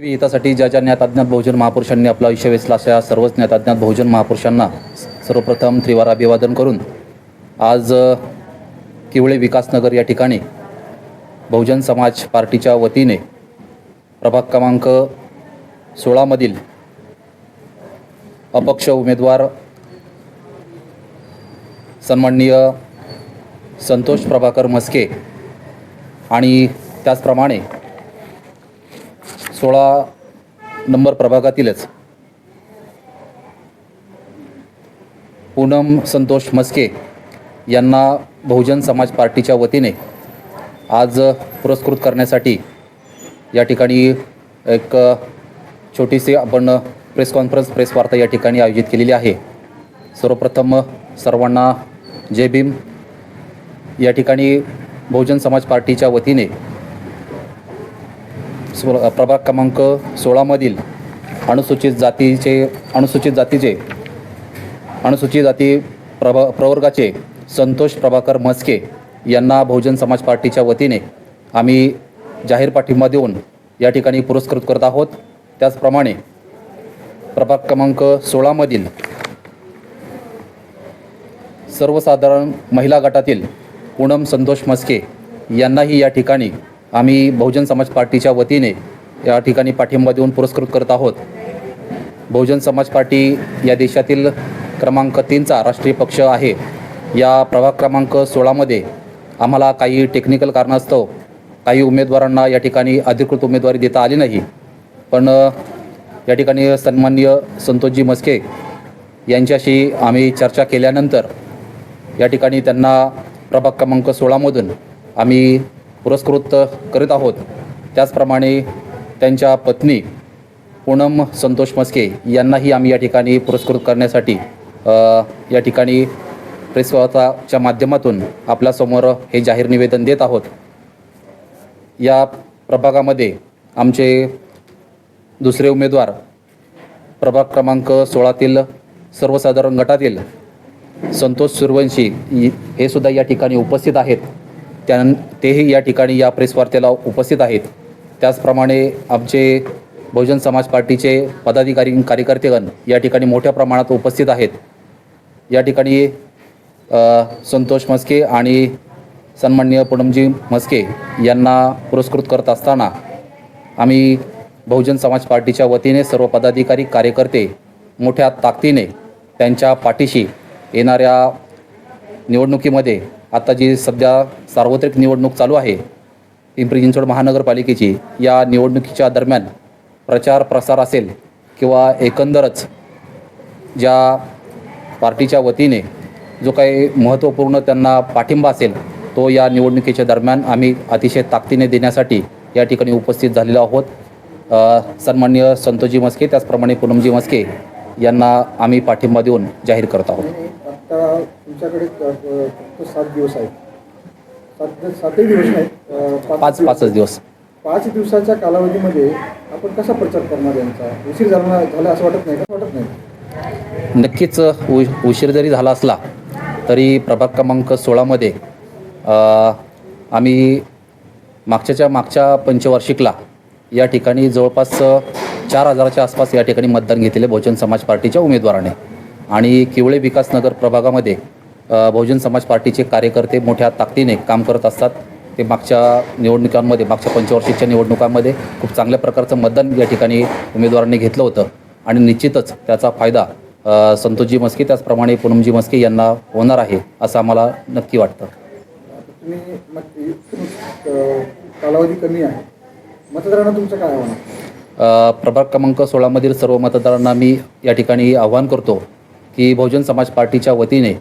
हितासाठी ज्या ज्या ज्ञात अज्ञात बहुजन महापुरुषांनी आपलं आयुष्य वेचलं अशा सर्वच ज्ञात अज्ञात बहुजन महापुरुषांना सर्वप्रथम त्रिवार अभिवादन करून आज किवळे विकासनगर या ठिकाणी बहुजन समाज पार्टीच्या वतीने प्रभाग क्रमांक 16 मधील अपक्ष उमेदवार सन्माननीय संतोष प्रभाकर म्हस्के आणि त्याचप्रमाणे 16 नंबर प्रभागातीलच पूनम संतोष म्हस्के यांना बहुजन समाज पार्टीच्या वतीने आज पुरस्कृत करण्यासाठी या ठिकाणी एक छोटीशी आपण प्रेस कॉन्फरन्स प्रेस वार्ता या ठिकाणी आयोजित केलेली आहे। सर्वप्रथम सर्वांना जय भीम। या ठिकाणी बहुजन समाज पार्टीच्या वतीने प्रभाग क्रमांक 16 मधील अनुसूचित जाती प्रवर्गाचे संतोष प्रभाकर म्हस्के यांना बहुजन समाज पार्टीच्या वतीने आम्ही जाहीर पाठिंबा देऊन या ठिकाणी पुरस्कृत करत आहोत। त्याचप्रमाणे प्रभाग क्रमांक 16 मधील सर्वसाधारण महिला गटातील पूनम संतोष म्हस्के यांनाही या ठिकाणी आम्ही बहुजन समाज पार्टीच्या वतीने या ठिकाणी पाठिंबा देऊन पुरस्कृत करत आहोत। बहुजन समाज पार्टी या देशातील क्रमांक 3चा राष्ट्रीय पक्ष आहे। या प्रभाग क्रमांक 16 मध्ये आम्हाला काही टेक्निकल कारणास्तव काही उमेदवारांना या ठिकाणी अधिकृत उमेदवारी देता आली नाही, पण या ठिकाणी सन्माननीय संतोषजी म्हस्के यांच्याशी आम्ही चर्चा केल्यानंतर या ठिकाणी त्यांना प्रभाग क्रमांक 16 मधून आम्ही पुरस्कृत करीत आहोत। त्याचप्रमाणे त्यांच्या पत्नी पूनम संतोष म्हस्के यांनाही आम्ही या ठिकाणी पुरस्कृत करण्यासाठी या ठिकाणी प्रेस वार्ताच्या माध्यमातून आपल्यासमोर हे जाहीर निवेदन देत आहोत। या प्रभागामध्ये आमचे दुसरे उमेदवार प्रभाग क्रमांक 16तील सर्वसाधारण गटातील संतोष सूर्यवंशी हे सुद्धा या ठिकाणी उपस्थित आहेत। तेही या ठिकाणी या प्रेस वार्तेला उपस्थित आहेत। त्याचप्रमाणे आमचे बहुजन समाज पार्टीचे पदाधिकारी कार्यकर्तेगण या ठिकाणी मोठ्या प्रमाणात उपस्थित आहेत। या ठिकाणी संतोष म्हस्के आणि सन्माननीय पूनमजी म्हस्के यांना पुरस्कृत करत असताना आम्ही बहुजन समाज पार्टीच्या वतीने सर्व पदाधिकारी कार्यकर्ते मोठ्या ताकदीने त्यांच्या पाठीशी येणाऱ्या निवडणुकीमध्ये आता जी सध्या सार्वत्रिक निवडणूक चालू आहे पिंपरी चिंचवड महानगरपालिकेची, या निवडणुकीच्या दरम्यान प्रचार प्रसार असेल किंवा एकंदरच ज्या पार्टीच्या वतीने जो काही महत्त्वपूर्ण त्यांना पाठिंबा असेल तो या निवडणुकीच्या दरम्यान आम्ही अतिशय ताकदीने देण्यासाठी या ठिकाणी उपस्थित झालेलो आहोत। सन्माननीय संतोषजी म्हस्के त्याचप्रमाणे पूनमजी म्हस्के यांना आम्ही पाठिंबा देऊन जाहीर करत आहोत। आता तुमच्याकडे फक्त 7 दिवस आहेत, 7 दिवस आहेत, 5 दिवस 5 दिवसाच्या कालावधीमध्ये आपण कसा प्रचार करणार यांचा? उशीर झाला असं वाटत नाही का? वाटत नाही। नक्कीच उशीर जरी झाला असला तरी प्रभाग क्रमांक 16 मध्ये आम्ही मागच्या पंचवार्षिकला या ठिकाणी जवळपास 4000च्या आसपास या ठिकाणी मतदान घेतलेले बहुजन समाज पार्टीच्या उमेदवाराने आणि किवळे विकासनगर प्रभागामध्ये बहुजन समाज पार्टीचे कार्यकर्ते मोठ्या ताकदीने काम करत असतात। ते मागच्या निवडणुकांमध्ये मागच्या पंचवार्षिकच्या निवडणुकांमध्ये खूप चांगल्या प्रकारचं मतदान या ठिकाणी उमेदवारांनी घेतलं होतं आणि निश्चितच त्याचा फायदा संतोषजी म्हस्के त्याचप्रमाणे पूनमजी म्हस्के यांना होणार आहे असं आम्हाला नक्की वाटतं। कालावधी कमी आहे, मतदारांना तुमचं काय आव्हान आहे? प्रभाग क्रमांक 16 मधील सर्व मतदारांना मी या ठिकाणी आवाहन करतो की बहुजन समाज पार्टीच्या वतीने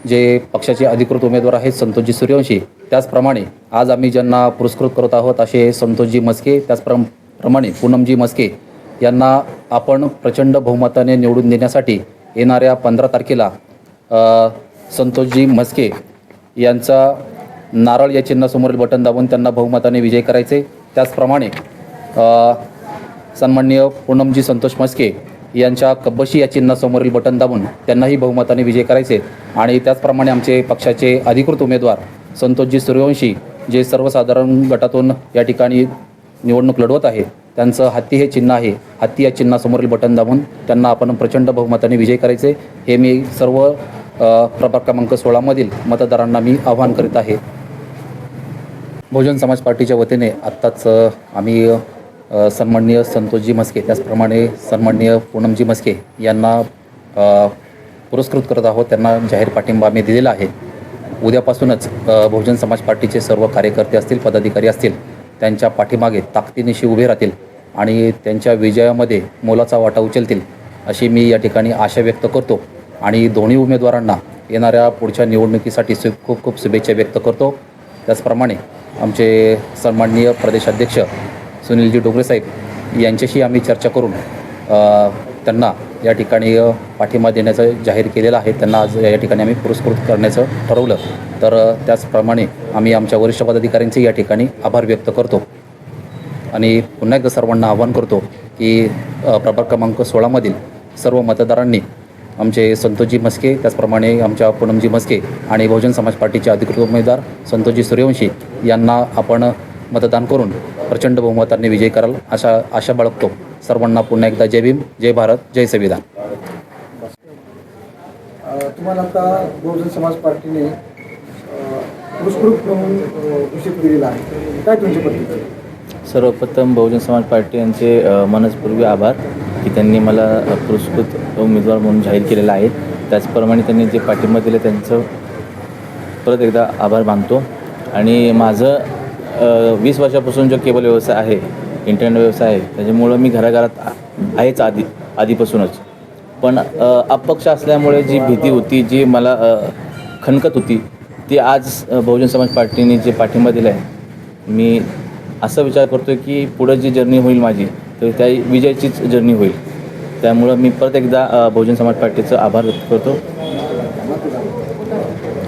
जे पक्षाचे अधिकृत उमेदवार आहेत संतोषजी सूर्यवंशी, त्याचप्रमाणे आज आम्ही ज्यांना पुरस्कृत करत आहोत असे संतोषजी म्हस्के त्याचप्रमाणे पूनमजी म्हस्के यांना आपण प्रचंड बहुमताने निवडून देण्यासाठी येणाऱ्या 15 तारखेला संतोषजी म्हस्के यांचा नारळ या चिन्हासमोरील बटन दाबून त्यांना बहुमताने विजय करायचे। त्याचप्रमाणे सन्माननीय पूनमजी संतोष म्हस्के यांच्या कब्बशी या चिन्हासमोरील बटन दाबून त्यांनाही बहुमताने विजय करायचे आणि त्याचप्रमाणे आमचे पक्षाचे अधिकृत उमेदवार संतोषजी सूर्यवंशी जे सर्वसाधारण गटातून या ठिकाणी निवडणूक लढवत आहे त्यांचं हत्ती हे चिन्ह आहे. हत्ती या चिन्हासमोरील बटन दाबून त्यांना आपण प्रचंड बहुमताने विजयी करायचे हे मी सर्व प्रभाग क्रमांक 16मधील मतदारांना मी आवाहन करीत आहे. बहुजन समाज पार्टीच्या वतीने आत्ताच आम्ही सन्माननीय संतोषजी म्हस्के त्याचप्रमाणे सन्माननीय पूनमजी म्हस्के यांना पुरस्कृत करत आहोत. त्यांना जाहीर पाठिंबा आम्ही दिलेला आहे. उद्यापासूनच बहुजन समाज पार्टीचे सर्व कार्यकर्ते असतील, पदाधिकारी असतील, त्यांच्या पाठीमागे ताकदीनिशी उभे राहतील आणि त्यांच्या विजयामध्ये मोलाचा वाटा उचलतील अशी मी या ठिकाणी आशा व्यक्त करतो. आणि दोन्ही उमेदवारांना येणाऱ्या पुढच्या निवडणुकीसाठी खूप खूप शुभेच्छा व्यक्त करतो. त्याचप्रमाणे आमचे सन्माननीय प्रदेशाध्यक्ष सुनीलजी डोंगरे साहेब यांच्याशी आम्ही चर्चा करून त्यांना या ठिकाणी पाठिंबा देण्याचं जाहीर केलेलं आहे. त्यांना आज या ठिकाणी आम्ही पुरस्कृत करण्याचं ठरवलं. तर त्याचप्रमाणे आम्ही आमच्या वरिष्ठ पदाधिकाऱ्यांचे या ठिकाणी आभार व्यक्त करतो आणि पुन्हा एकदा सर्वांना आवाहन करतो की प्रभाग क्रमांक 16मधील सर्व मतदारांनी आमचे संतोषजी म्हस्के त्याचप्रमाणे आमच्या पूनमजी म्हस्के आणि बहुजन समाज पार्टीचे अधिकृत उमेदवार संतोषजी सूर्यवंशी यांना आपण मतदान करून प्रचंड बहुमताने विजयी कराल अशा आशा बाळगतो. सर्वांना पुन्हा एकदा जय भीम, जय भारत, जय संविधान. तुम्हाला आता बहुजन समाज पार्टीने पुरस्कृत म्हणून घोषित केलेला आहे, काय तुमची प्रतिक्रिया? सर्वप्रथम बहुजन समाज पार्टी यांचे मनस्पूर्वी आभार की त्यांनी मला पुरस्कृत उमेदवार म्हणून जाहीर केलेला आहे. त्याचप्रमाणे त्यांनी जे पाठिंबा दिले त्यांचं परत एकदा आभार मानतो. आणि माझं 20 वर्षापासून जो केबल व्यवसाय आहे, इंटरनेट व्यवसाय आहे, त्याच्यामुळं मी घराघरात आहेच आधीपासूनच. पण अपक्ष असल्यामुळे जी भीती होती, जी मला खणकत होती, ती आज बहुजन समाज पार्टीने जे पाठिंबा दिला आहे, मी असं विचार करतो आहे की पुढं जी जर्नी होईल माझी, तर त्या विजयाचीच जर्नी होईल. त्यामुळं मी परत एकदा बहुजन समाज पार्टीचं आभार व्यक्त करतो.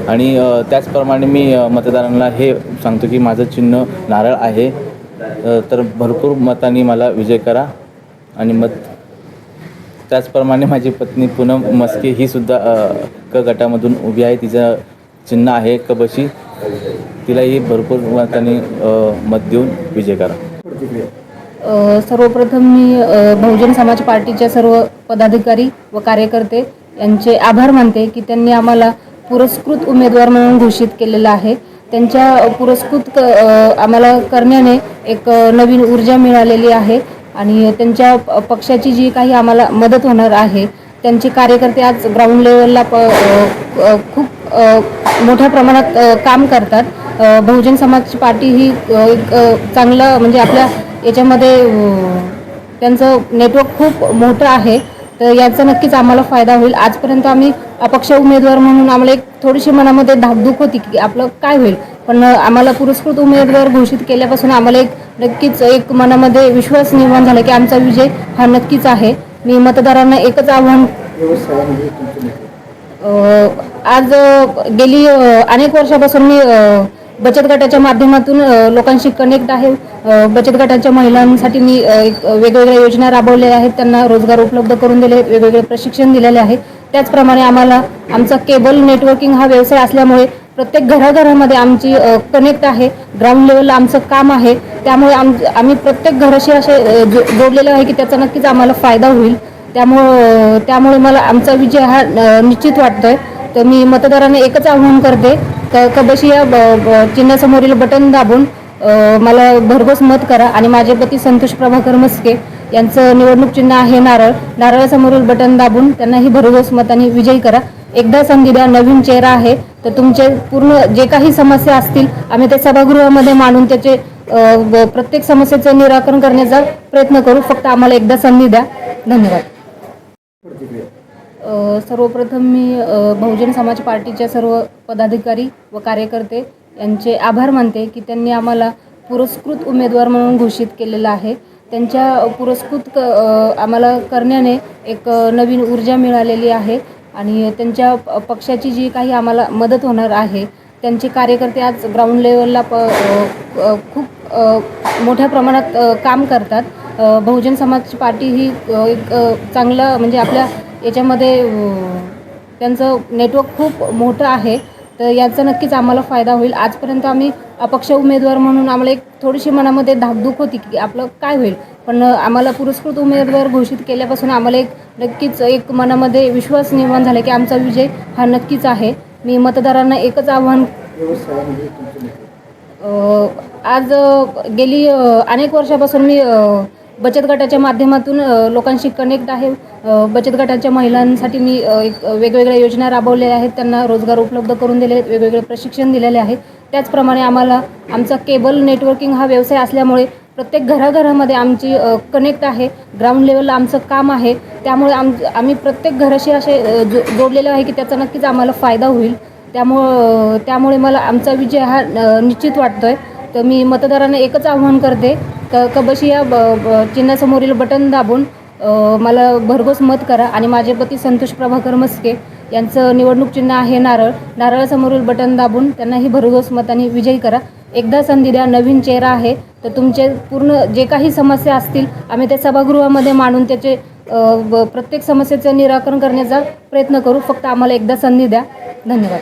आणि त्याचप्रमाणे मी मतदारांना हे सांगतो की माझं चिन्ह नारळ आहे, तर भरपूर मतांनी मला विजय करा. आणि त्याचप्रमाणे माझी पत्नी पूनम म्हस्के ही सुद्धा क गटामधून उभी आहे. तिचं चिन्ह आहे कबशी. तिलाही भरपूर मतांनी मत देऊन विजय करा. सर्वप्रथम मी बहुजन समाज पार्टीच्या सर्व पदाधिकारी व कार्यकर्ते यांचे आभार मानते की त्यांनी आम्हाला पुरस्कृत उमेदवार म्हणून घोषित केलेलं आहे. त्यांच्या पुरस्कृत आम्हाला करण्याने एक नवीन ऊर्जा मिळालेली आहे आणि त्यांच्या पक्षाची जी काही आम्हाला मदत होणार आहे, त्यांचे कार्यकर्ते आज ग्राउंड लेवलला खूप मोठ्या प्रमाणात काम करतात. बहुजन समाज पार्टी ही एक चांगलं म्हणजे आपल्या याच्यामध्ये त्यांचं नेटवर्क खूप मोठं आहे, तर याचा नक्कीच आम्हाला फायदा होईल. आजपर्यंत आम्ही अपक्ष उमेदवार म्हणून आम्हाला एक थोडीशी मनामध्ये धाकधूक होती की आपलं काय होईल, पण आम्हाला पुरस्कृत उमेदवार घोषित केल्यापासून आम्हाला नक्कीच एक मनामध्ये विश्वास निर्माण झाला की आमचा विजय हा नक्कीच आहे. मी मतदारांना एकच आव्हान आज गेली अनेक वर्षापासून मी बचत गटाच्या माध्यमातून लोकांशी कनेक्ट आहे. बचत गटाच्या महिलांसाठी मी वेगवेगळ्या योजना राबवलेल्या आहेत, त्यांना रोजगार उपलब्ध करून दिले, वेगवेगळे प्रशिक्षण दिलेले आहे. त्याचप्रमाणे आम्हाला आमचा केबल नेटवर्किंग हा व्यवसाय असल्यामुळे प्रत्येक घराघरामध्ये आमची कनेक्ट आहे. ग्राउंड लेवलला आमचं काम आहे, त्यामुळे आम्ही प्रत्येक घराशी असे जोडलेलं आहे की त्याचा नक्कीच आम्हाला फायदा होईल. त्यामुळे मला आमचा विजय हा निश्चित वाटतोय. तर मी मतदारांना एकच आवाहन करते कबशी या चिन्हासमोरील बटन दाबून मला भरघोस मत करा आणि माझे पती संतोष प्रभाकर म्हस्के यांचं निवडणूक चिन्ह आहे नारळ. नारळासमोरील बटन दाबून त्यांनाही भरघोस मतांनी विजयी करा. एकदा संधी द्या, नवीन चेहरा आहे, तर तुमचे पूर्ण जे काही समस्या असतील आम्ही ते सभागृहामध्ये मांडून त्याचे प्रत्येक समस्येचं निराकरण करण्याचा प्रयत्न करू. फक्त आम्हाला एकदा संधी द्या. धन्यवाद. सर्वप्रथम मी बहुजन समाज पार्टीच्या सर्व पदाधिकारी व कार्यकर्ते यांचे आभार मानते की त्यांनी आम्हाला पुरस्कृत उमेदवार म्हणून घोषित केलेलं आहे. त्यांच्या पुरस्कृत आम्हाला करण्याने एक नवीन ऊर्जा मिळालेली आहे आणि त्यांच्या पक्षाची जी काही आम्हाला मदत होणार आहे, त्यांचे कार्यकर्ते आज ग्राउंड लेवलला खूप मोठ्या प्रमाणात काम करतात. बहुजन समाज पार्टी ही एक चांगलं म्हणजे आपल्या याच्यामध्ये त्यांचं नेटवर्क खूप मोठं आहे, तर याचा नक्कीच आम्हाला फायदा होईल. आजपर्यंत आम्ही अपक्ष उमेदवार म्हणून आम्हाला एक थोडीशी मनामध्ये धाकधूक होती की आपलं काय होईल, पण आम्हाला पुरस्कृत उमेदवार घोषित केल्यापासून आम्हाला नक्कीच एक मनामध्ये विश्वास निर्माण झाला की आमचा विजय हा नक्कीच आहे. मी मतदारांना एकच आव्हान व्यवस्था म्हणजे तुमची नेते. आज गेली अनेक वर्षापासून मी बचत गटाच्या माध्यमातून लोकांशी कनेक्ट आहे. बचत गटाच्या महिलांसाठी मी वेगवेगळ्या योजना राबवलेल्या आहेत, त्यांना रोजगार उपलब्ध करून दिले आहेत, वेगवेगळे प्रशिक्षण दिलेले आहेत. त्याचप्रमाणे आम्हाला आमचा केबल नेटवर्किंग हा व्यवसाय असल्यामुळे प्रत्येक घराघरामध्ये आमची कनेक्ट आहे. ग्राउंड लेवलला आमचं काम आहे, त्यामुळे आम्ही प्रत्येक घराशी असे जोडलेलो आहे की त्याचा नक्कीच आम्हाला फायदा होईल. त्यामुळे मला आमचा विजय हा निश्चित वाटतो आहे. तर मी मतदारांना एकच आव्हान करते कबशी या चिन्हासमोरील बटन दाबून मला भरघोस मत करा आणि माझे पती संतोष प्रभाकर मस्के यांचं निवडणूक चिन्ह आहे नारळ. नारळासमोरील बटन दाबून त्यांनाही भरघोस मताने विजयी करा. एकदा संधी द्या, नवीन चेहरा आहे. तर तुमचे पूर्ण जे काही समस्या असतील आम्ही त्या सभागृहामध्ये मांडून त्याचे प्रत्येक समस्येचं निराकरण करण्याचा प्रयत्न करू. फक्त आम्हाला एकदा संधी द्या. धन्यवाद.